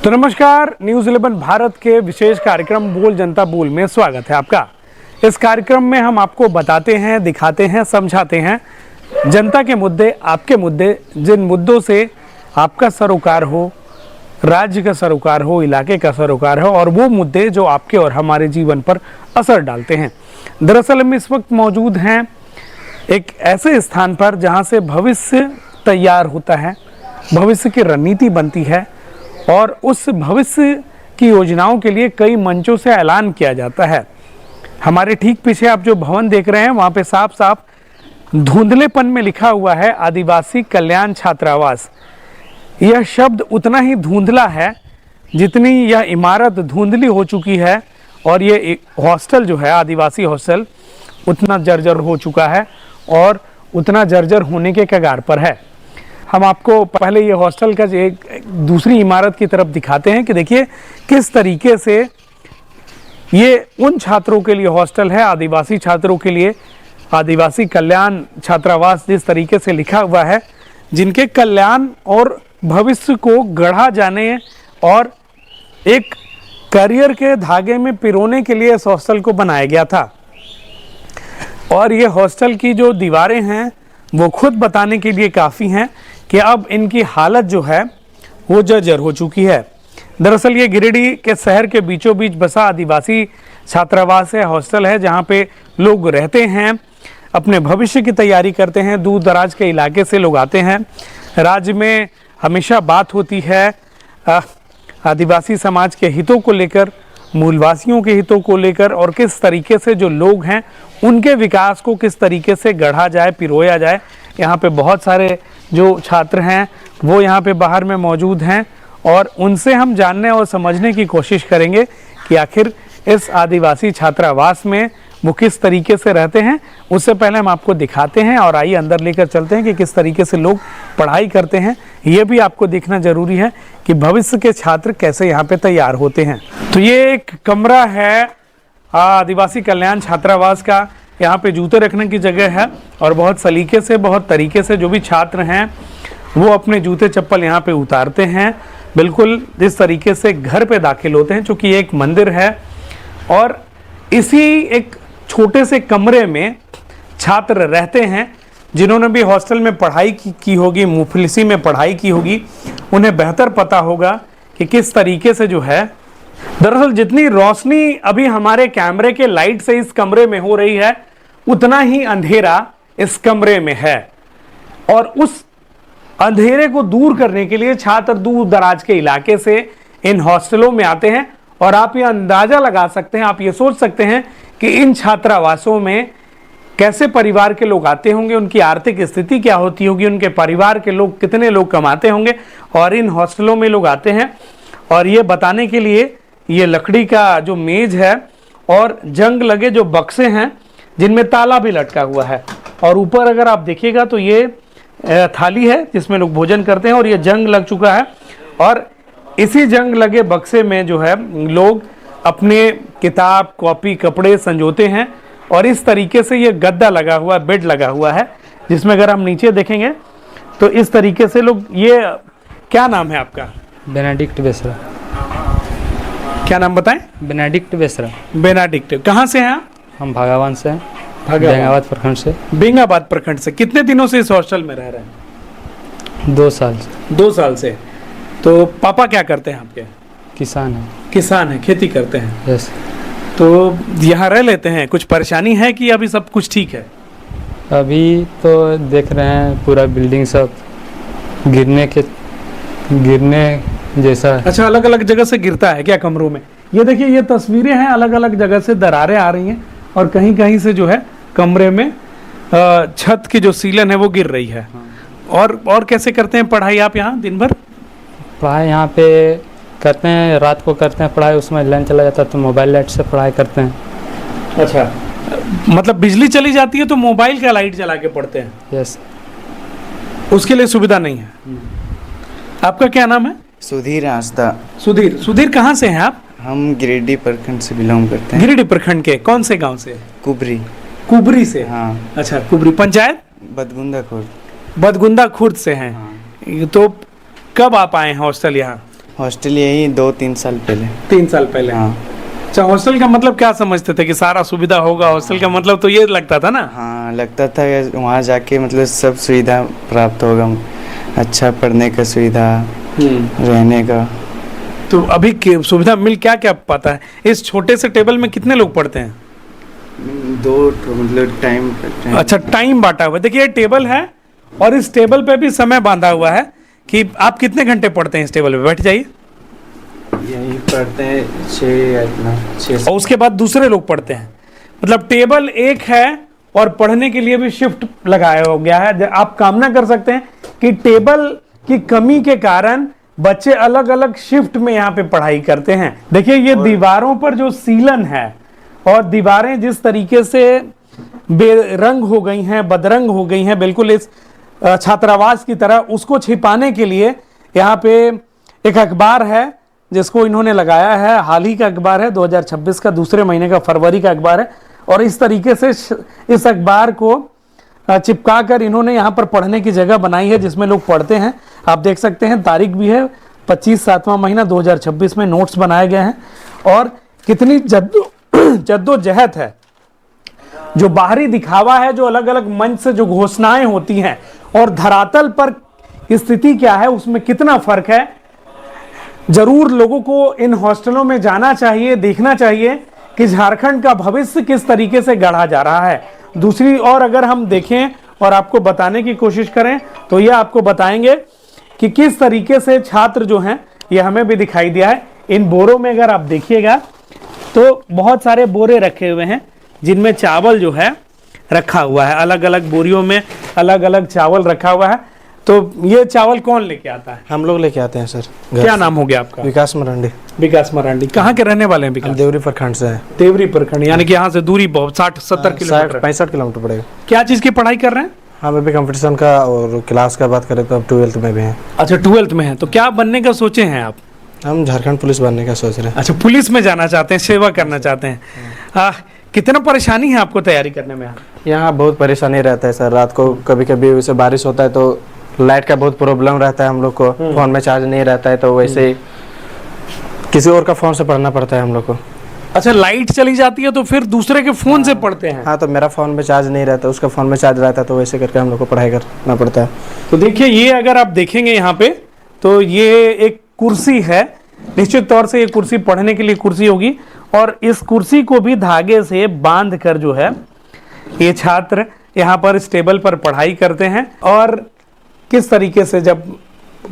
तो नमस्कार, न्यूज़ 11 भारत के विशेष कार्यक्रम बोल जनता बोल में स्वागत है आपका। इस कार्यक्रम में हम आपको बताते हैं, दिखाते हैं, समझाते हैं जनता के मुद्दे, आपके मुद्दे, जिन मुद्दों से आपका सरोकार हो, राज्य का सरोकार हो, इलाके का सरोकार हो, और वो मुद्दे जो आपके और हमारे जीवन पर असर डालते हैं। दरअसल हम इस वक्त मौजूद हैं एक ऐसे स्थान पर जहाँ से भविष्य तैयार होता है, भविष्य की रणनीति बनती है और उस भविष्य की योजनाओं के लिए कई मंचों से ऐलान किया जाता है। हमारे ठीक पीछे आप जो भवन देख रहे हैं वहाँ पे साफ साफ धुंधलेपन में लिखा हुआ है आदिवासी कल्याण छात्रावास। यह शब्द उतना ही धुंधला है जितनी यह इमारत धुंधली हो चुकी है, और ये हॉस्टल जो है आदिवासी हॉस्टल उतना जर्जर हो चुका है और उतना जर्जर होने के कगार पर है। हम आपको पहले ये हॉस्टल का एक दूसरी इमारत की तरफ दिखाते हैं कि देखिए किस तरीके से ये उन छात्रों के लिए हॉस्टल है, आदिवासी छात्रों के लिए आदिवासी कल्याण छात्रावास जिस तरीके से लिखा हुआ है, जिनके कल्याण और भविष्य को गढ़ा जाने और एक करियर के धागे में पिरोने के लिए इस हॉस्टल को बनाया गया था। और ये हॉस्टल की जो दीवारें हैं वो खुद बताने के लिए काफ़ी हैं कि अब इनकी हालत जो है वो जर्जर हो चुकी है। दरअसल ये गिरिडीह के शहर के बीचों बीच बसा आदिवासी छात्रावास है, हॉस्टल है, जहाँ पे लोग रहते हैं, अपने भविष्य की तैयारी करते हैं। दूर दराज के इलाके से लोग आते हैं। राज्य में हमेशा बात होती है आदिवासी समाज के हितों को लेकर, मूलवासियों के हितों को लेकर, और किस तरीके से जो लोग हैं उनके विकास को किस तरीके से गढ़ा जाए, पिरोया जाए। यहाँ पे बहुत सारे जो छात्र हैं वो यहाँ पे बाहर में मौजूद हैं और उनसे हम जानने और समझने की कोशिश करेंगे कि आखिर इस आदिवासी छात्रावास में वो किस तरीके से रहते हैं। उससे पहले हम आपको दिखाते हैं और आइए अंदर लेकर चलते हैं कि किस तरीके से लोग पढ़ाई करते हैं। ये भी आपको देखना जरूरी है कि भविष्य के छात्र कैसे यहाँ पे तैयार होते हैं। तो ये एक कमरा है आदिवासी कल्याण छात्रावास का। यहाँ पे जूते रखने की जगह है और बहुत सलीके से, बहुत तरीके से जो भी छात्र हैं वो अपने जूते चप्पल यहाँ पे उतारते हैं, बिल्कुल जिस तरीके से घर पे दाखिल होते हैं। चूँकि ये एक मंदिर है और इसी एक छोटे से कमरे में छात्र रहते हैं। जिन्होंने भी हॉस्टल में पढ़ाई की होगी, मुफलिसी में पढ़ाई की होगी, उन्हें बेहतर पता होगा कि किस तरीके से जो है, दरअसल जितनी रोशनी अभी हमारे कैमरे के लाइट से इस कमरे में हो रही है उतना ही अंधेरा इस कमरे में है। और उस अंधेरे को दूर करने के लिए छात्र दूर दराज के इलाके से इन हॉस्टलों में आते हैं। और आप ये अंदाजा लगा सकते हैं, आप ये सोच सकते हैं कि इन छात्रावासों में कैसे परिवार के लोग आते होंगे, उनकी आर्थिक स्थिति क्या होती होगी, उनके परिवार के लोग कितने लोग कमाते होंगे। और इन हॉस्टलों में लोग आते हैं और ये बताने के लिए ये लकड़ी का जो मेज है और जंग लगे जो बक्से हैं जिनमें ताला भी लटका हुआ है। और ऊपर अगर आप देखिएगा तो ये थाली है जिसमें लोग भोजन करते हैं और ये जंग लग चुका है। और इसी जंग लगे बक्से में जो है लोग अपने किताब, कॉपी, कपड़े संजोते हैं। और इस तरीके से ये गद्दा लगा हुआ, बेड लगा हुआ है, जिसमें अगर हम नीचे देखेंगे तो इस तरीके से लोग, ये क्या नाम है आपका? बेनेडिक्ट बेसरा। क्या नाम बताएं? बेनेडिक्ट बेसरा। बेनेडिक्ट। कहाँ से हैं आप? हम भागावान से हैं, बेंगाबाद प्रखंड से। बेंगाबाद प्रखंड से। कितने दिनों से इस हॉस्टल में रह रहे हैं? 2 साल से। 2 साल से। तो पापा क्या करते हैं आपके? किसान है। किसान है, खेती करते हैं। यस। तो यहाँ रह लेते हैं, कुछ परेशानी है कि अभी सब कुछ ठीक है? अभी तो देख रहे हैं पूरा बिल्डिंग सब गिरने जैसा। अच्छा, अलग अलग जगह से गिरता है क्या कमरों में? ये देखिए, ये तस्वीरें हैं, अलग अलग जगह से दरारें आ रही हैं और कहीं कहीं से जो है कमरे में छत की जो सीलन है वो गिर रही है। और कैसे करते हैं पढ़ाई आप यहाँ दिन भर? पढ़ाई यहाँ पे करते हैं, रात को करते हैं पढ़ाई, उसमें लाइन चला जाता है तो मोबाइल लाइट से पढ़ाई करते हैं। अच्छा, मतलब बिजली चली जाती है तो मोबाइल का लाइट जला के पढ़ते हैं? यस। उसके लिए सुविधा नहीं है। आपका क्या नाम है? सुधीर आस्था। सुधीर कहाँ से हैं आप? हम गिरिडीह प्रखंड से बिलोंग करते हैं। गिरिडीह प्रखंड के कौन से गांव से? कुबरी से। हाँ। अच्छा, कुबरी पंचायत? बदगुंदा खुर्द से हैं। हाँ। तो कब आप आए हैं हॉस्टल यहाँ? हॉस्टल यही 2-3 साल पहले। 3 साल पहले। हाँ अच्छा, हॉस्टल का मतलब क्या समझते थे कि सारा सुविधा होगा? हॉस्टल का मतलब तो ये लगता था ना। हाँ, लगता था कि वहाँ जाके मतलब सब सुविधा प्राप्त होगा, अच्छा पढ़ने का सुविधा, रहने का। तो अभी सुविधा मिल क्या क्या पाता है? इस छोटे से टेबल में कितने लोग पढ़ते हैं? 2 मतलब टाइम। अच्छा, टाइम बांटा हुआ है। देखिए, ये टेबल है और इस टेबल पे भी समय बांधा हुआ है कि आप कितने घंटे पढ़ते हैं इस टेबल पे। बैठ जाइए। यही पढ़ते हैं 6 और उसके बाद दूसरे लोग पढ़ते हैं। मतलब टेबल एक है और पढ़ने के लिए भी शिफ्ट लगाया हो गया है। आप कामना कर सकते हैं कि टेबल की कमी के कारण बच्चे अलग अलग शिफ्ट में यहाँ पे पढ़ाई करते हैं। देखिए, ये दीवारों पर जो सीलन है और दीवारें जिस तरीके से बेरंग हो गई हैं, बदरंग हो गई हैं, बिल्कुल इस छात्रावास की तरह, उसको छिपाने के लिए यहाँ पे एक अखबार है जिसको इन्होंने लगाया है। हाल ही का अखबार है, 2026 का दूसरे महीने का फरवरी का अखबार है। और इस तरीके से इस अखबार को चिपका कर इन्होंने यहाँ पर पढ़ने की जगह बनाई है जिसमें लोग पढ़ते हैं। आप देख सकते हैं, तारीख भी है 25 7वां महीना 2026 में नोट्स बनाए गए हैं। और कितनी जद्दोजहद है। जो बाहरी दिखावा है, जो अलग अलग मंच से जो घोषणाएं होती हैं और धरातल पर स्थिति क्या है, उसमें कितना फर्क है। जरूर लोगों को इन हॉस्टलों में जाना चाहिए, देखना चाहिए कि झारखंड का भविष्य किस तरीके से गढ़ा जा रहा है। दूसरी ओर अगर हम देखें और आपको बताने की कोशिश करें तो यह आपको बताएंगे कि किस तरीके से छात्र जो हैं, ये हमें भी दिखाई दिया है। इन बोरों में अगर आप देखिएगा तो बहुत सारे बोरे रखे हुए हैं जिनमें चावल जो है रखा हुआ है। अलग अलग बोरियों में अलग अलग चावल रखा हुआ है। तो ये चावल कौन लेके आता है? हम लोग लेके आते हैं सर। क्या नाम हो गया आपका? विकास मरांडी। विकास मरांडी। कहाँ के रहने वाले हैं विकास? हम देवरी प्रखंड से हैं। देवरी प्रखंड, यानी कि यहाँ से दूरी बहुत 60-70 किलोमीटर। 65 किलोमीटर पड़ेगा। क्या चीज की पढ़ाई कर रहे हैं? हम अभी कंपटीशन का और क्लास का बात करें तो अब 12th में भी हैं। अच्छा, 12th में है। तो क्या बनने का सोचे हैं आप? हम झारखंड पुलिस बनने का सोच रहे हैं। अच्छा, पुलिस में जाना चाहते हैं, सेवा करना चाहते हैं। कितना परेशानी है आपको तैयारी करने में? यहाँ बहुत परेशानी रहता है सर। रात को कभी कभी वैसे बारिश होता है तो लाइट का बहुत प्रॉब्लम रहता है हम लोग को। फोन में चार्ज नहीं रहता है तो वैसे ही किसी और का फोन से पढ़ना पड़ता है हम लोग को। अच्छा, लाइट चली जाती है तो फिर दूसरे के फोन से पढ़ते हैं? हाँ, तो मेरा फोन में चार्ज नहीं रहता, उसका फोन में चार्ज रहता है, तो वैसे करके हम लोग को पढ़ाई करना पड़ता है। तो देखिए, ये अगर आप देखेंगे यहाँ पे तो ये एक कुर्सी है। निश्चित तौर से ये कुर्सी पढ़ने के लिए कुर्सी होगी और इस कुर्सी को भी धागे से बांध कर जो है ये छात्र यहाँ पर इस टेबल पर पढ़ाई करते हैं। और किस तरीके से जब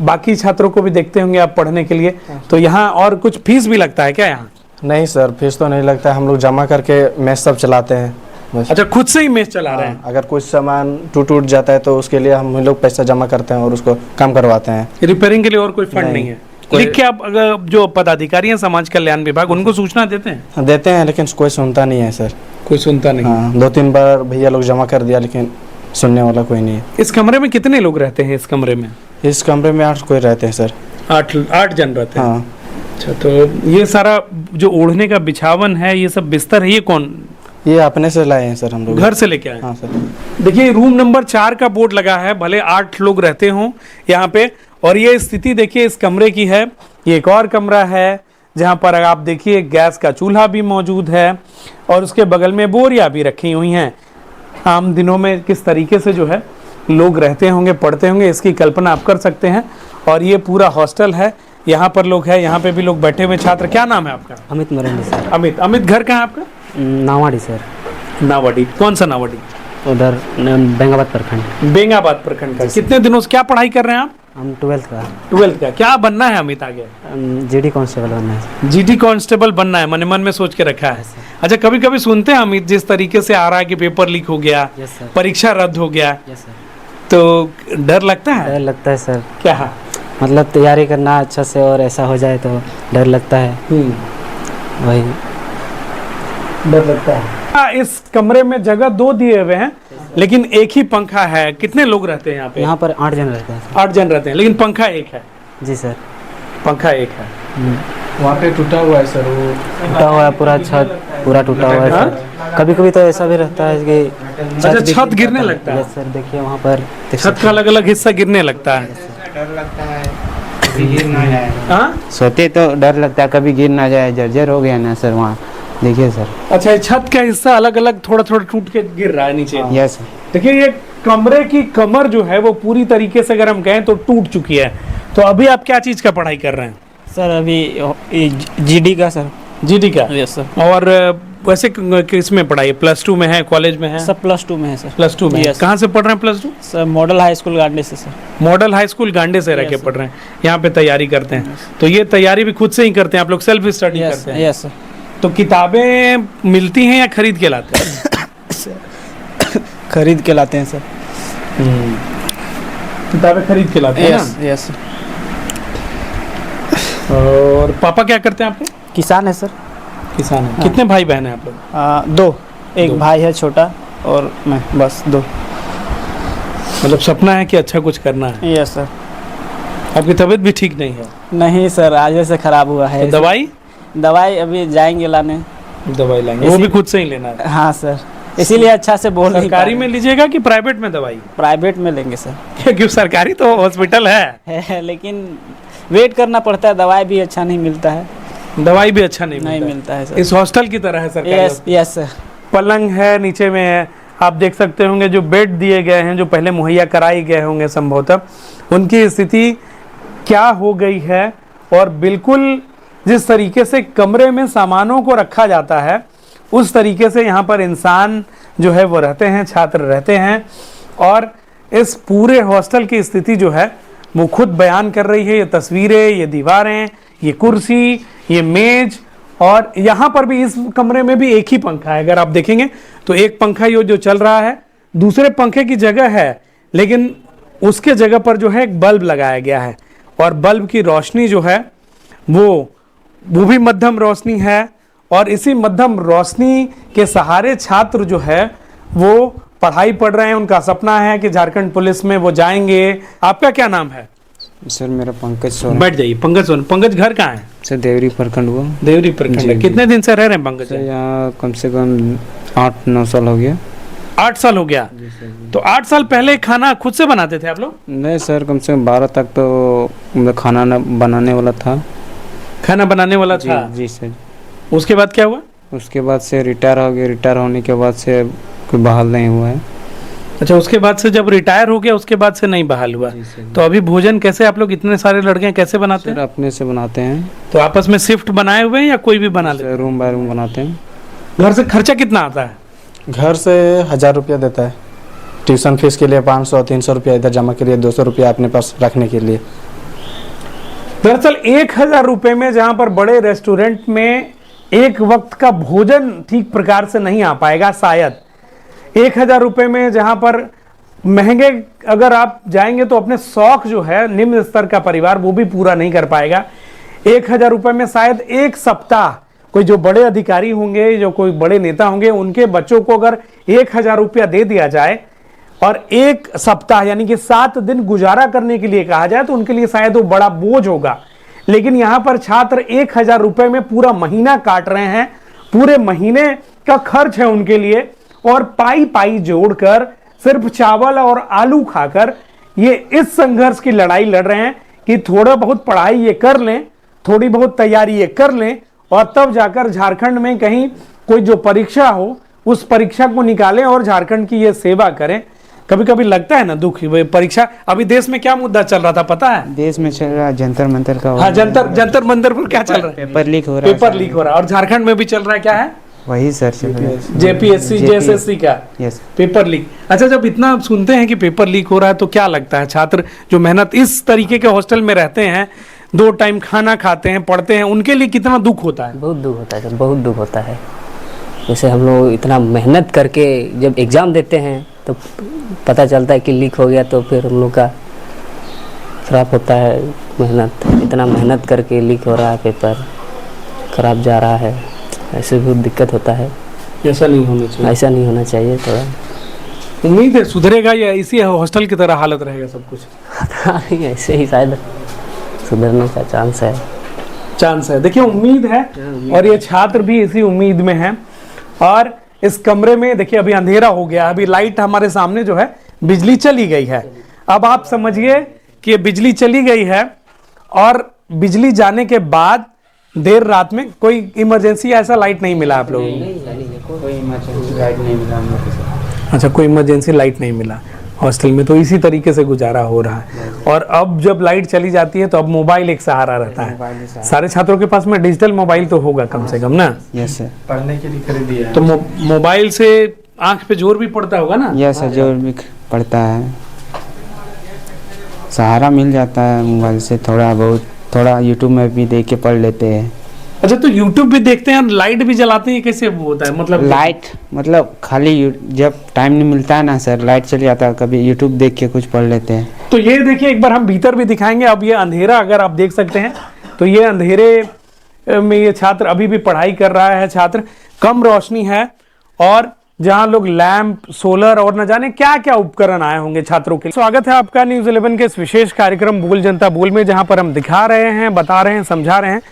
बाकी छात्रों को भी देखते होंगे आप पढ़ने के लिए, तो यहाँ और कुछ फीस भी लगता है क्या यहाँ? नहीं सर, फीस तो नहीं लगता है। हम लोग जमा करके मेस सब चलाते हैं बस। अच्छा, खुद से ही मेस चला रहे हैं? अगर कुछ सामान टूट जाता है तो उसके लिए हम लोग पैसा जमा करते हैं और उसको काम करवाते हैं। रिपेयरिंग के लिए और कोई फंड नहीं है? लिख के आप अगर जो पदाधिकारी हैं समाज कल्याण विभाग, उनको सूचना देते हैं? देते हैं, लेकिन कोई सुनता नहीं है सर। कोई सुनता नहीं? हाँ, 2-3 बार भैया लोग जमा कर दिया लेकिन सुनने वाला कोई नहीं है। इस कमरे में कितने लोग रहते हैं? इस कमरे में इस कमरे में 8 कोई रहते हैं सर। 8 जन रहते हैं? हाँ। अच्छा, तो ये सारा जो ओढ़ने का बिछावन है, ये सब बिस्तर है, ये कौन? ये अपने से लाए हैं सर हम लोग। घर से लेके आए? हाँ सर। देखिए, रूम नंबर 4 का बोर्ड लगा है, भले 8 लोग रहते हों यहाँ पे। और ये स्थिति देखिए इस कमरे की है। ये एक और कमरा है जहाँ पर आप देखिए गैस का चूल्हा भी मौजूद है और उसके बगल में बोरियां भी रखी हुई हैं। आम दिनों में किस तरीके से जो है लोग रहते होंगे, पढ़ते होंगे, इसकी कल्पना आप कर सकते हैं। और ये पूरा हॉस्टल है, यहाँ पर लोग हैं, यहाँ पे भी लोग बैठे हुए छात्र। क्या नाम है आपका? अमित मरांडी सर। अमित घर कहाँ है आपका? नावाड़ी सर। नावाड़ी। कौन सा नावाड़ी? उधर बेंगाबाद प्रखंड। बेंगाबाद प्रखंड का। कितने दिनों से क्या पढ़ाई कर रहे हैं आप? हम 12th का। 12th का। क्या बनना है अमित आगे? जीडी कांस्टेबल बनना है। जीडी कांस्टेबल बनना है, मन में सोच के रखा है। अच्छा, कभी कभी सुनते हैं अमित जिस तरीके से आ रहा है कि पेपर लीक हो गया, यस सर। परीक्षा रद्द हो गया, यस सर। तो डर लगता है? डर लगता है सर। क्या? मतलब तैयारी करना अच्छा से और ऐसा हो जाए तो डर लगता है। वही डर लगता है। इस कमरे में जगह 2 दिए हुए हैं लेकिन एक ही पंखा है। कितने लोग रहते हैं यहाँ पे? यहाँ पर 8 जन रहते हैं। 8 जन रहते हैं लेकिन पंखा एक है। जी सर। पंखा एक है। वहाँ पे टूटा हुआ है सर, वो टूटा हुआ है पूरा, छत पूरा टूटा हुआ है सर। कभी कभी तो ऐसा भी रहता है कि छत गिरने लगता है? Yes sir. देखिए वहाँ पर छत का अलग अलग हिस्सा गिरने लगता है। डर लगता है गिर ना जाए। हाँ, सोते तो डर लगता है कभी गिर ना जाए, जर्जर हो गया ना सर वहाँ, देखिए सर। अच्छा, ये छत का हिस्सा अलग अलग थोड़ा थोड़ा टूट के गिर रहा है नीचे। Yes sir. देखिए, ये कमरे की कमर जो है वो पूरी तरीके से अगर हम कहें तो टूट चुकी है। तो अभी आप क्या चीज का पढ़ाई कर रहे हैं? सर अभी जीडी का सर। जीडी का? Yes sir. और वैसे किस में पढ़ाई? प्लस टू में है, कॉलेज में है? सब +2 में है सर। प्लस टू में। Yes. कहाँ से पढ़ रहे हैं plus two? Sir model high school Gandhi से सर। मॉडल हाई स्कूल गांडे से रह के Yes, पढ़ रहे हैं, यहाँ पे तैयारी करते हैं। तो ये तैयारी भी खुद से ही करते हैं आप लोग, सेल्फ स्टडी यस करते हैं? Yes sir. तो किताबें मिलती हैं या खरीद के लाते हैं? खरीद के लाते हैं सर। किताबें खरीद के लाते हैं यस यस सर। ना? और पापा क्या करते हैं आपके? किसान है सर। किसान है। कितने भाई बहन हैं आप लोग? 2, एक दो। भाई है छोटा और मैं, बस 2। मतलब सपना है कि अच्छा कुछ करना है। Yes sir. आपकी तबीयत भी ठीक नहीं है? नहीं सर, आज से खराब हुआ है। तो दवाई? दवाई अभी जाएंगे लाने। दवाई लाएंगे, वो भी खुद से ही लेना है? हाँ सर, इसीलिए अच्छा से बोल नहीं पा सरकारी रहे। में लीजिएगा कि प्राइवेट में दवाई? प्राइवेट में लेंगे सर। क्योंकि सरकारी तो हॉस्पिटल है। लेकिन वेट करना पड़ता है, दवाई भी अच्छा नहीं मिलता है। दवाई भी अच्छा नहीं नहीं मिलता मिलता है सर। इस हॉस्टल की तरह है सरकारी यस हॉस्पिटल। Yes sir. पलंग है, नीचे में है, आप देख सकते होंगे जो बेड दिए गए हैं, जो पहले मुहैया कराई गए होंगे संभवतः, उनकी स्थिति क्या हो गई है। और बिल्कुल जिस तरीके से कमरे में सामानों को रखा जाता है उस तरीके से यहाँ पर इंसान जो है वो रहते हैं, छात्र रहते हैं। और इस पूरे हॉस्टल की स्थिति जो है वो खुद बयान कर रही है। ये तस्वीरें, ये दीवारें, ये कुर्सी, ये मेज, और यहाँ पर भी इस कमरे में भी एक ही पंखा है। अगर आप देखेंगे तो एक पंखा ये जो चल रहा है, दूसरे पंखे की जगह है, लेकिन उसके जगह पर जो है एक बल्ब लगाया गया है। और बल्ब की रोशनी जो है वो भी मध्यम रोशनी है। और इसी मध्यम रोशनी के सहारे छात्र जो है वो पढ़ाई पढ़ रहे हैं। उनका सपना है कि झारखंड पुलिस में वो जाएंगे। आपका क्या नाम है? सर मेरा पंकज सोरेन। बैठ जाइए। पंकज सोरेन। पंकज घर कहाँ है? सर देवरी प्रखंड हुआ। देवरी प्रखंड है। कितने दिन से रह रहे हैं पंकज? सर यहाँ कम से कम 8-9 साल हो गया। 8 साल हो गया। तो 8 साल पहले खाना खुद से बनाते थे आप लोग? नहीं सर, कम से कम 12 तक तो मतलब खाना बनाने वाला था। खाना बनाने वाला जी था? जी सर। उसके बाद क्या हुआ? उसके बाद से रिटायर हो गया। रिटायर होने के बाद से कोई बहाल नहीं हुआ है। अच्छा, उसके बाद से जब रिटायर हो गया उसके बाद से नहीं बहाल हुआ। तो अभी भोजन कैसे आप लोग इतने सारे लड़के हैं कैसे बनाते सर हैं? अपने से बनाते हैं। तो आपस में शिफ्ट बनाए हुए हैं या कोई भी बना लेते रूम बाय रूम बनाते हैं। हैं? घर से खर्चा कितना आता है? घर से 1000 रुपया देता है। ट्यूशन फीस के लिए 500-300 रुपया इधर जमा करिए, 200 रुपया अपने पास रखने के लिए। दरअसल 1000 रुपए में जहां पर बड़े रेस्टोरेंट में एक वक्त का भोजन ठीक प्रकार से नहीं आ पाएगा शायद। 1000 रुपए में जहां पर महंगे अगर आप जाएंगे तो अपने शौक जो है निम्न स्तर का परिवार वो भी पूरा नहीं कर पाएगा। 1000 रुपए में शायद एक सप्ताह कोई जो बड़े अधिकारी होंगे, जो कोई बड़े नेता होंगे, उनके बच्चों को अगर 1000 रुपया दे दिया जाए और एक सप्ताह यानी कि 7 दिन गुजारा करने के लिए कहा जाए तो उनके लिए शायद वो बड़ा बोझ होगा। लेकिन यहां पर छात्र 1000 रुपए में पूरा महीना काट रहे हैं। पूरे महीने का खर्च है उनके लिए, और पाई पाई जोड़कर सिर्फ चावल और आलू खाकर ये इस संघर्ष की लड़ाई लड़ रहे हैं कि थोड़ा बहुत पढ़ाई ये कर लें, थोड़ी बहुत तैयारी ये कर लें, और तब जाकर झारखंड में कहीं कोई जो परीक्षा हो उस परीक्षा को निकालें और झारखंड की ये सेवा करें। कभी कभी लगता है ना दुख, परीक्षा। अभी देश में क्या मुद्दा चल रहा था पता है? देश में चल रहा है जंतर मंतर का। हाँ, जंतर मंतर पर क्या चल रहा है? पेपर लीक हो रहा है। पेपर लीक हो रहा है। और झारखंड में भी चल रहा है, क्या है? वही सर चल रहा है। जेपीएससी जेएसएससी का यस। Paper leak. अच्छा, जब इतना सुनते हैं कि पेपर लीक हो रहा है तो क्या लगता है? छात्र जो मेहनत इस तरीके के हॉस्टल में रहते हैं, 2 टाइम खाना खाते हैं, पढ़ते हैं, उनके लिए कितना दुख होता है? बहुत दुख होता है सर, बहुत दुख होता है। जैसे हम लोग इतना मेहनत करके जब एग्ज़ाम देते हैं तो पता चलता है कि लीक हो गया, तो फिर हम लोग का खराब होता है। मेहनत, इतना मेहनत करके लीक हो रहा है, पेपर खराब जा रहा है, ऐसे बहुत दिक्कत होता है। ऐसा नहीं होना चाहिए। ऐसा नहीं होना चाहिए। थोड़ा उम्मीद है सुधरेगा या इसी हॉस्टल की तरह हालत रहेगा सब कुछ? ऐसे ही शायद सुधरने का चांस है। चांस है। देखिए, उम्मीद है, और ये छात्र भी इसी उम्मीद में हैं। और इस कमरे में देखिए अभी अंधेरा हो गया, अभी लाइट हमारे सामने जो है बिजली चली गई है। अब आप समझिए कि बिजली चली गई है और बिजली जाने के बाद देर रात में कोई इमरजेंसी ऐसा लाइट नहीं मिला आप लोगों को? कोई इमरजेंसी लाइट नहीं मिला हम लोग को। अच्छा, कोई इमरजेंसी लाइट नहीं मिला हॉस्टल में, तो इसी तरीके से गुजारा हो रहा है। और अब जब लाइट चली जाती है तो अब मोबाइल एक सहारा रहता है। सारे छात्रों के पास में डिजिटल मोबाइल तो होगा कम से कम ना? Yes sir. पढ़ने के लिए खरीदी है। तो मोबाइल से आंख पे जोर भी पड़ता होगा ना? यस सर, जोर भी पड़ता है, सहारा मिल जाता है मोबाइल से थोड़ा बहुत। थोड़ा यूट्यूब में भी देख के पढ़ लेते हैं। अच्छा, तो यूट्यूब भी देखते हैं, लाइट भी जलाते हैं, कैसे वो होता है मतलब? लाइट मतलब खाली जब टाइम नहीं मिलता है ना सर, लाइट चली जाता है, कभी यूट्यूब देख के कुछ पढ़ लेते हैं। तो ये देखिए, एक बार हम भीतर भी दिखाएंगे। अब ये अंधेरा अगर आप देख सकते हैं तो ये अंधेरे में ये छात्र अभी भी पढ़ाई कर रहा है। छात्र, कम रोशनी है और जहां लोग लैंप, सोलर और न जाने क्या क्या उपकरण आए होंगे छात्रों के लिए। स्वागत है आपका न्यूज़ 11 के इस विशेष कार्यक्रम बोल जनता बोल में, जहां पर हम दिखा रहे हैं, बता रहे हैं, समझा रहे हैं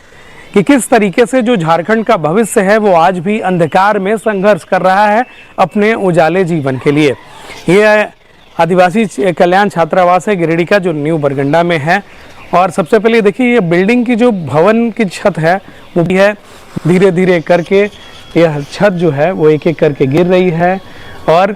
कि किस तरीके से जो झारखंड का भविष्य है वो आज भी अंधकार में संघर्ष कर रहा है अपने उजाले जीवन के लिए। ये आदिवासी कल्याण छात्रावास है गिरिडीह का, जो न्यू बरगंडा में है। और सबसे पहले देखिए, ये बिल्डिंग की जो भवन की छत है वो भी है, धीरे धीरे करके यह छत जो है वो एक एक करके गिर रही है। और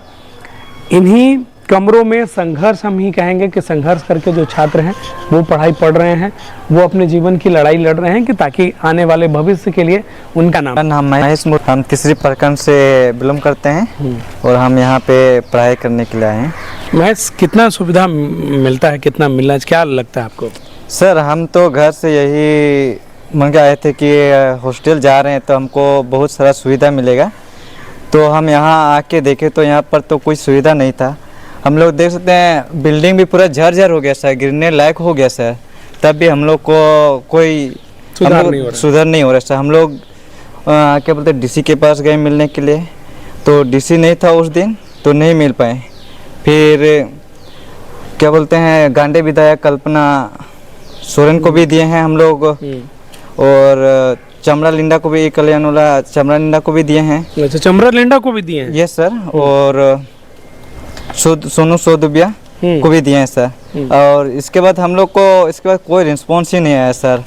इन्हीं कमरों में संघर्ष, हम ही कहेंगे कि संघर्ष करके जो छात्र हैं वो पढ़ाई पढ़ रहे हैं, वो अपने जीवन की लड़ाई लड़ रहे हैं कि ताकि आने वाले भविष्य के लिए उनका नाम। मेरा नाम महेश मुर्मू, हम तीसरी प्रखंड से बिलोंग करते हैं और हम यहाँ पे पढ़ाई करने के लिए आए हैं। महेश, कितना सुविधा मिलता है, कितना मिलना, क्या लगता है आपको? सर, हम तो घर से यही मन के आए थे कि हॉस्टल जा रहे हैं तो हमको बहुत सारा सुविधा मिलेगा। तो हम यहाँ आके देखे तो यहाँ पर तो कोई सुविधा नहीं था। हम लोग देख सकते हैं बिल्डिंग भी पूरा झर हो गया सर, गिरने लायक हो गया सर, तब भी हम लोग को कोई सुधार नहीं हो रहा सर। हम लोग क्या बोलते हैं, डीसी के पास गए मिलने के लिए, तो डीसी नहीं था उस दिन, तो नहीं मिल पाए। फिर क्या बोलते हैं, गांडे विधायक कल्पना सोरेन को भी दिए हैं हम लोग, और चमड़ा लिंडा को भी, कल्याण वाला चमड़ा लिंडा को भी दिए हैं। अच्छा, चमड़ा लिंडा को भी दिए हैं? Yes sir. और सोनू सोदुबिया को भी दिए हैं सर। और इसके बाद हम लोग को इसके बाद कोई रिस्पॉन्स ही नहीं आया सर।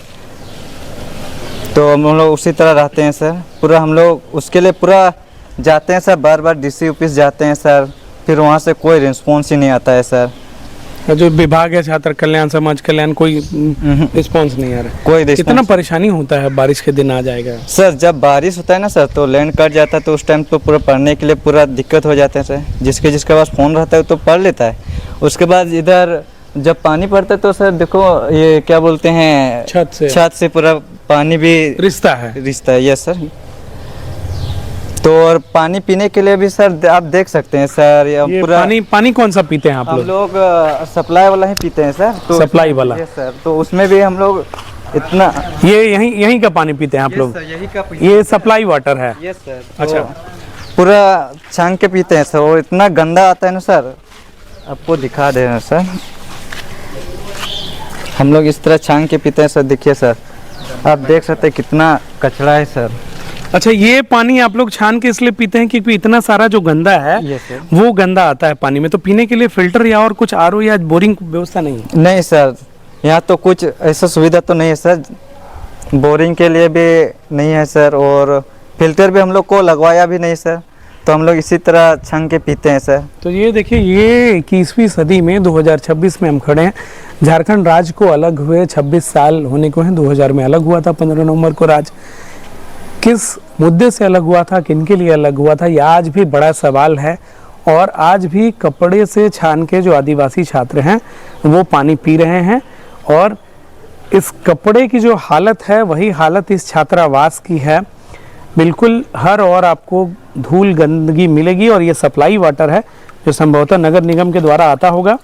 तो हम लोग उसी तरह रहते हैं सर। पूरा हम लोग उसके लिए पूरा जाते हैं सर, बार बार डीसी ऑफिस जाते हैं सर, फिर वहाँ से कोई रिस्पॉन्स ही नहीं आता है सर। जो विभाग है छात्र कल्याण, समाज कल्याण, कोई रिस्पॉन्स नहीं आ रहा है? कोई कितना परेशानी होता है, बारिश के दिन आ जाएगा सर, जब बारिश होता है ना सर तो लैंड कट जाता है, तो उस टाइम तो पूरा पढ़ने के लिए पूरा दिक्कत हो जाता है सर। जिसके पास फ़ोन रहता है तो पढ़ लेता है। उसके बाद इधर जब पानी पड़ता है तो सर देखो, ये क्या बोलते हैं, छत से पूरा पानी भी रिश्ता है। Yes sir. तो और पानी पीने के लिए भी सर आप देख सकते हैं सर, ये पूरा पानी कौन सा पीते हैं आप लोग? हम लोग सप्लाई वाला ही पीते हैं सर। तो सप्लाई वाला? Yes sir. तो उसमें भी हम लोग इतना, ये यहीं का पानी पीते हैं आप लोग? यही का, ये सप्लाई वाटर है? Yes sir. अच्छा, पूरा छान के पीते हैं सर, और इतना गंदा आता है ना सर, आपको दिखा दे रहे हैं सर। हम लोग इस तरह छान के पीते हैं सर। देखिए सर, आप देख सकते हैं कितना कचरा है सर। अच्छा, ये पानी आप लोग छान के इसलिए पीते हैं क्योंकि इतना सारा जो गंदा है वो गंदा आता है पानी में? तो पीने के लिए फिल्टर या और कुछ आरओ या बोरिंग व्यवस्था नहीं है? नहीं सर, यहाँ तो कुछ ऐसा सुविधा तो नहीं है सर। बोरिंग के लिए भी नहीं है सर, और फिल्टर भी हम लोग को लगवाया भी नहीं सर। तो हम लोग इसी तरह छान के पीते हैं सर। तो ये देखिए, ये 21वीं सदी में 2026 में हम खड़े हैं। झारखंड राज्य को अलग हुए 26 साल होने को हैं। 2000 में अलग हुआ था, 15 नवंबर को राज्य। किस मुद्दे से अलग हुआ था, किनके लिए अलग हुआ था, यह आज भी बड़ा सवाल है। और आज भी कपड़े से छान के जो आदिवासी छात्र हैं वो पानी पी रहे हैं। और इस कपड़े की जो हालत है वही हालत इस छात्रावास की है। बिल्कुल हर और आपको धूल गंदगी मिलेगी। और ये सप्लाई वाटर है जो संभवतः नगर निगम के द्वारा आता होगा,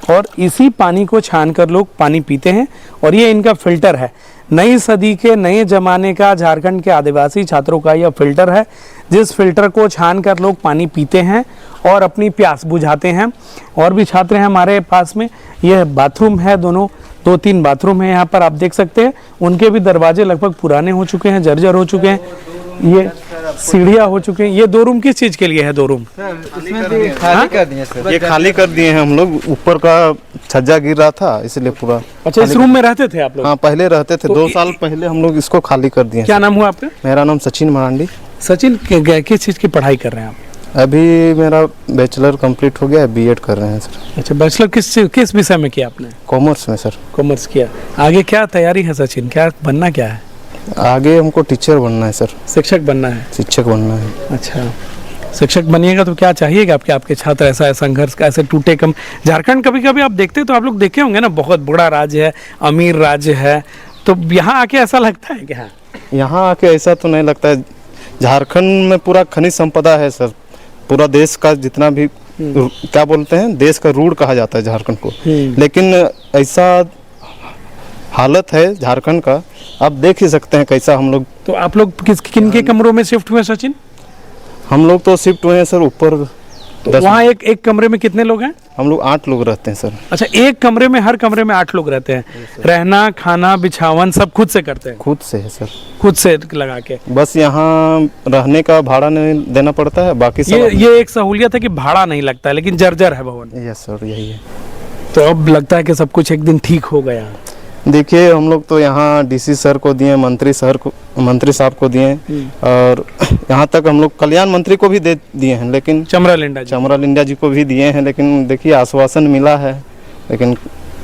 और इसी पानी को छानकर लोग पानी पीते हैं। और ये इनका फिल्टर है। नई सदी के नए ज़माने का झारखंड के आदिवासी छात्रों का यह फिल्टर है, जिस फिल्टर को छानकर लोग पानी पीते हैं और अपनी प्यास बुझाते हैं। और भी छात्र हैं हमारे पास में। यह बाथरूम है, दोनों 2-3 बाथरूम है यहाँ पर, आप देख सकते हैं। उनके भी दरवाजे लगभग पुराने हो चुके हैं, जर्जर हो चुके हैं। ये सीढ़ियाँ हो चुकी हैं। ये 2 रूम किस चीज़ के लिए है? 2 रूम खाली कर दिए सर। ये खाली कर दिए हैं हम लोग, ऊपर का छज्जा गिर रहा था इसलिए पूरा। अच्छा, इस रूम में रहते थे आप लोग? हाँ, पहले रहते थे। 2 साल पहले हम लोग इसको खाली कर दिए। क्या नाम हुआ आपका? मेरा नाम सचिन मरांडी। सचिन, किस चीज़ की पढ़ाई कर रहे हैं आप? अभी मेरा बैचलर कंप्लीट हो गया है, बीएड कर रहे हैं सर। अच्छा, बैचलर किस विषय में किया आपने? कॉमर्स में सर। कॉमर्स किया। आगे क्या तैयारी है सचिन? क्या बनना क्या है? आगे हमको टीचर बनना है सर। शिक्षक बनना है? शिक्षक बनना है। अच्छा, शिक्षक बनिएगा तो क्या चाहिएगा आपके छात्र? ऐसा संघर्ष का ऐसे टूटे कम झारखंड कभी कभी आप देखते तो आप लोग देखे होंगे ना, बहुत बड़ा राज्य है, अमीर राज्य है, तो यहाँ आके ऐसा लगता है क्या? यहाँ आके ऐसा तो नहीं लगता है। झारखंड में पूरा खनिज संपदा है सर। पूरा देश का जितना भी क्या बोलते हैं, देश का रूट कहा जाता है झारखंड को। लेकिन ऐसा हालत है झारखंड का, आप देख ही सकते हैं कैसा हम लोग। तो आप लोग किन के कमरों में शिफ्ट हुए सचिन? हम लोग तो शिफ्ट हुए हैं सर ऊपर। तो वहाँ एक कमरे में कितने लोग हैं? हम लोग 8 लोग रहते हैं सर। अच्छा, एक कमरे में, हर कमरे में 8 लोग रहते हैं। रहना, खाना, बिछावन सब खुद से करते हैं? खुद से है सर। खुद से लगा के? बस यहाँ रहने का भाड़ा नहीं देना पड़ता है, बाकी सब ये एक सहूलियत है कि भाड़ा नहीं लगता है, लेकिन जर्जर है भवन। यस सर, यही है। तो अब लगता है कि सब कुछ एक दिन ठीक हो गया। देखिए, हम लोग तो यहाँ डीसी सर को दिए, मंत्री साहब को दिए, और यहाँ तक हम लोग कल्याण मंत्री को भी दे दिए हैं, लेकिन चमरा लिंडा जी को भी दिए हैं। लेकिन देखिए, आश्वासन मिला है, लेकिन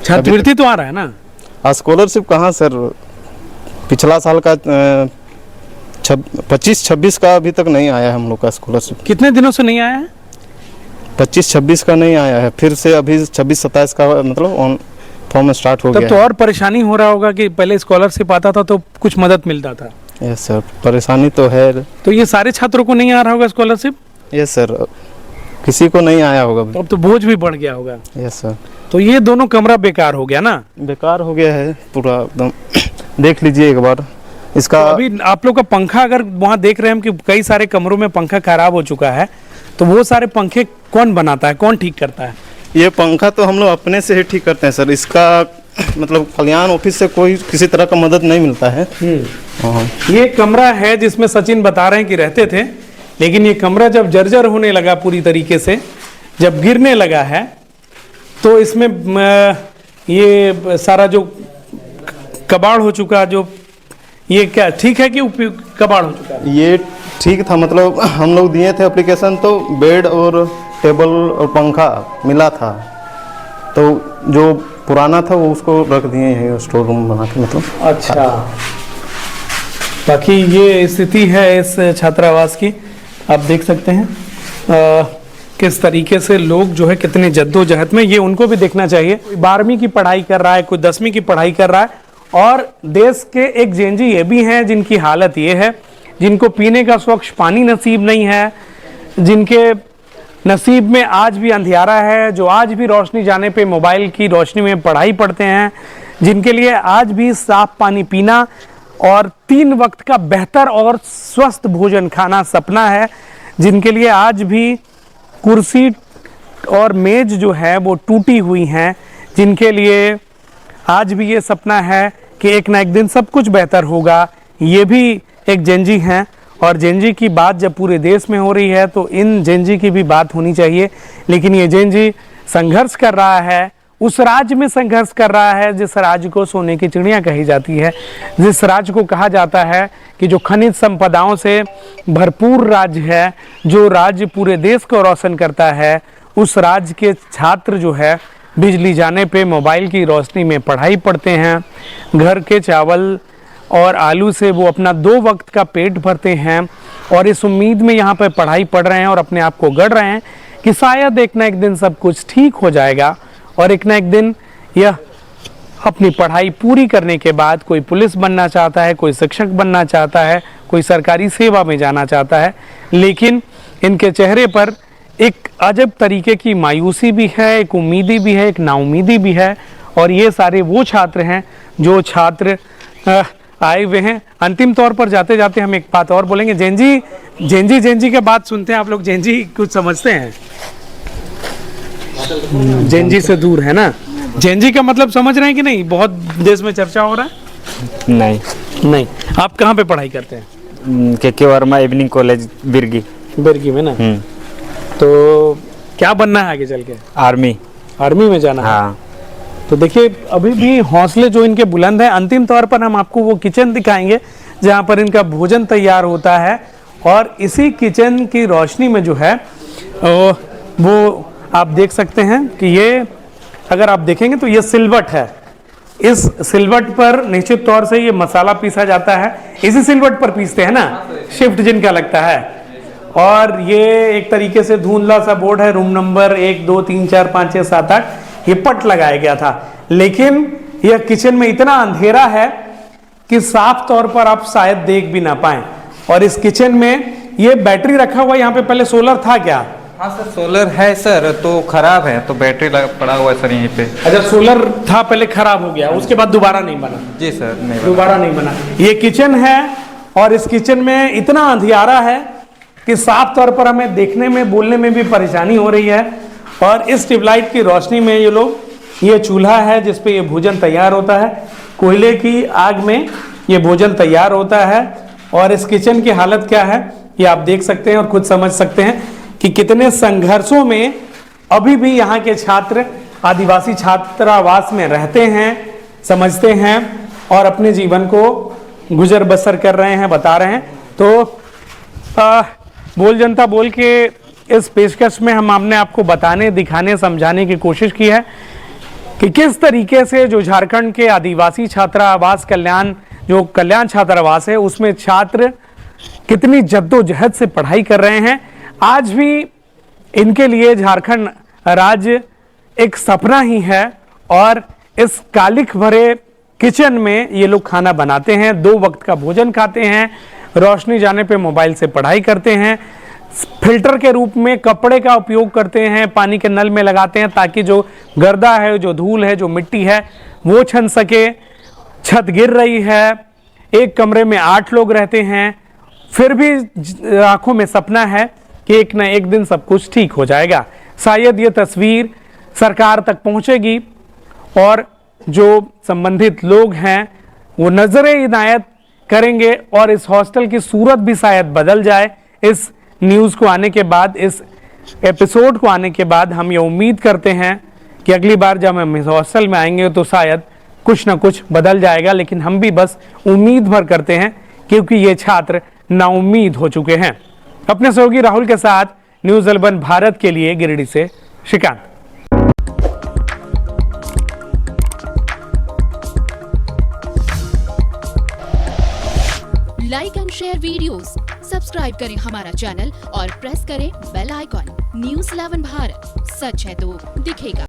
छात्रवृत्ति तो आ रहा है ना? स्कॉलरशिप कहाँ सर? पिछला साल का 25-26 का अभी तक नहीं आया है हम लोग का स्कॉलरशिप। कितने दिनों से नहीं आया है? 25-26 का नहीं आया है, फिर से अभी 26-27 का मतलब ऑन फॉर्म स्टार्ट हो गया। तब तो और परेशानी हो रहा होगा कि पहले स्कॉलरशिप आता था तो कुछ मदद मिलता था। यस सर, परेशानी तो है। तो ये सारे छात्रों को नहीं आ रहा होगा स्कॉलरशिप? यस सर, किसी को नहीं आया होगा। तो अब तो बोझ भी बढ़ गया होगा। Yes sir. तो ये दोनों कमरा बेकार हो गया ना? बेकार हो गया है पूरा एकदम। देख लीजिए एक बार इसका। तो अभी आप लोग का पंखा, अगर वहाँ देख रहे हैं हम कि कई सारे कमरों में पंखा खराब हो चुका है, तो वो सारे पंखे कौन बनाता है, कौन ठीक करता है? ये पंखा तो हम लोग अपने से ही ठीक करते हैं सर। इसका मतलब कल्याण ऑफिस से कोई किसी तरह का मदद नहीं मिलता है। ये कमरा है जिसमें सचिन बता रहे हैं कि रहते थे, लेकिन ये कमरा जब जर्जर होने लगा पूरी तरीके से, जब गिरने लगा है, तो इसमें ये सारा जो कबाड़ हो चुका, जो ये क्या ठीक है कि कबाड़ हो चुका है? ये ठीक था, मतलब हम लोग दिए थे एप्लीकेशन, तो बेड और टेबल और पंखा मिला था, तो जो पुराना था वो उसको रख दिए हैं स्टोर रूम बना के, मतलब। अच्छा, बाकी ये स्थिति है इस छात्रावास की, आप देख सकते हैं किस तरीके से लोग जो है कितने जद्दोजहद में, ये उनको भी देखना चाहिए। 12वीं की पढ़ाई कर रहा है, कोई 10वीं की पढ़ाई कर रहा है, और देश के एक जेनजी ये भी हैं जिनकी हालत ये है, जिनको पीने का स्वच्छ पानी नसीब नहीं है, जिनके नसीब में आज भी अंधियारा है, जो आज भी रोशनी जाने पे मोबाइल की रोशनी में पढ़ाई पढ़ते हैं, जिनके लिए आज भी साफ पानी पीना और 3 वक्त का बेहतर और स्वस्थ भोजन खाना सपना है, जिनके लिए आज भी कुर्सी और मेज जो है वो टूटी हुई हैं, जिनके लिए आज भी ये सपना है कि एक ना एक दिन सब कुछ बेहतर होगा, ये भी एक जेनजी हैं। और जेनजी की बात जब पूरे देश में हो रही है तो इन जेनजी की भी बात होनी चाहिए, लेकिन ये जेनजी संघर्ष कर रहा है, उस राज्य में संघर्ष कर रहा है जिस राज्य को सोने की चिड़िया कही जाती है, जिस राज्य को कहा जाता है कि जो खनिज संपदाओं से भरपूर राज्य है, जो राज्य पूरे देश को रोशन करता है, उस राज्य के छात्र जो है बिजली जाने पे मोबाइल की रोशनी में पढ़ाई पढ़ते हैं, घर के चावल और आलू से वो अपना 2 वक्त का पेट भरते हैं, और इस उम्मीद में यहाँ पर पढ़ाई पढ़ रहे हैं और अपने आप को गढ़ रहे हैं कि शायद एक ना एक दिन सब कुछ ठीक हो जाएगा, और एक ना एक दिन यह अपनी पढ़ाई पूरी करने के बाद कोई पुलिस बनना चाहता है, कोई शिक्षक बनना चाहता है, कोई सरकारी सेवा में जाना चाहता है, लेकिन इनके चेहरे पर एक अजब तरीके की मायूसी भी है, एक उम्मीदी भी है, एक नाउमीदी भी है। और ये सारे वो छात्र हैं जो छात्र आए हुए हैं। अंतिम तौर पर जाते जाते हम एक बात और बोलेंगे, जेनजी के बात सुनते हैं आप लोग, जेनजी कुछ समझते हैं? जेनजी से दूर है ना? जेनजी का मतलब समझ रहे हैं कि नहीं? बहुत देश में चर्चा हो रहा है। नहीं। आप कहाँ पे पढ़ाई करते हैं? के वर्मा इवनिंग कॉलेज बिरगी। बिरगी में ना। तो क्या बनना है आगे चल के? आर्मी। आर्मी में जाना है? हाँ। तो देखिए अभी भी हौसले जो इनके बुलंद हैं। अंतिम तौर पर हम आपको वो किचन दिखाएंगे जहाँ पर इनका भोजन तैयार होता है, और इसी किचन की रोशनी में जो है वो आप देख सकते हैं कि ये, अगर आप देखेंगे तो ये सिलवट है। इस सिलवट पर निश्चित तौर से ये मसाला पीसा जाता है। इसी सिलवट पर पीसते हैं ना, शिफ्ट जिनका लगता है। और ये एक तरीके से धुंधला सा बोर्ड है, रूम नंबर 1 2 3 4 5 6 7 8 ये पट लगाया गया था। लेकिन यह किचन में इतना अंधेरा है कि साफ तौर पर आप शायद देख भी ना पाए। और इस किचन में ये बैटरी रखा हुआ, यहाँ पे पहले सोलर था क्या? हाँ सर, सोलर है सर, तो खराब है तो बैटरी पड़ा हुआ है सर यहीं पे। अच्छा, सोलर था पहले खराब हो गया, उसके बाद दोबारा नहीं बना? जी सर, नहीं बना। दोबारा नहीं बना। ये किचन है और इस किचन में इतना अंधियारा है कि साफ तौर पर हमें देखने में बोलने में भी परेशानी हो रही है। और इस ट्यूबलाइट की रोशनी में ये लोग, ये चूल्हा है जिस पे ये भोजन तैयार होता है, कोयले की आग में ये भोजन तैयार होता है। और इस किचन की हालत क्या है ये आप देख सकते हैं और खुद समझ सकते हैं कि कितने संघर्षों में अभी भी यहाँ के छात्र आदिवासी छात्रावास में रहते हैं, समझते हैं और अपने जीवन को गुजर बसर कर रहे हैं, बता रहे हैं। तो बोल जनता बोल के इस पेशकश में हम आपने आपको बताने, दिखाने, समझाने की कोशिश की है कि किस तरीके से जो झारखंड के आदिवासी छात्रावास जो कल्याण छात्रावास है उसमें छात्र कितनी जद्दोजहद से पढ़ाई कर रहे हैं। आज भी इनके लिए झारखंड राज्य एक सपना ही है। और इस कालिख भरे किचन में ये लोग खाना बनाते हैं, 2 वक्त का भोजन खाते हैं, रोशनी जाने पे मोबाइल से पढ़ाई करते हैं, फिल्टर के रूप में कपड़े का उपयोग करते हैं, पानी के नल में लगाते हैं ताकि जो गर्दा है, जो धूल है, जो मिट्टी है वो छन सके। छत गिर रही है, एक कमरे में 8 लोग रहते हैं, फिर भी आंखों में सपना है कि एक ना एक दिन सब कुछ ठीक हो जाएगा। शायद ये तस्वीर सरकार तक पहुंचेगी और जो संबंधित लोग हैं वो नजरे इनायत करेंगे और इस हॉस्टल की सूरत भी शायद बदल जाए। इस न्यूज़ को आने के बाद, इस एपिसोड को आने के बाद हम ये उम्मीद करते हैं कि अगली बार जब हम इस हॉस्टल में आएंगे तो शायद कुछ ना कुछ बदल जाएगा। लेकिन हम भी बस उम्मीद भर करते हैं क्योंकि ये छात्र नाउम्मीद हो चुके हैं। अपने सहयोगी राहुल के साथ न्यूज़ 11 भारत के लिए गिरिडीह से Shrikant. Like and share videos, subscribe करें हमारा चैनल और प्रेस करें बेल आइकॉन। न्यूज़ 11 भारत, सच है तो दिखेगा।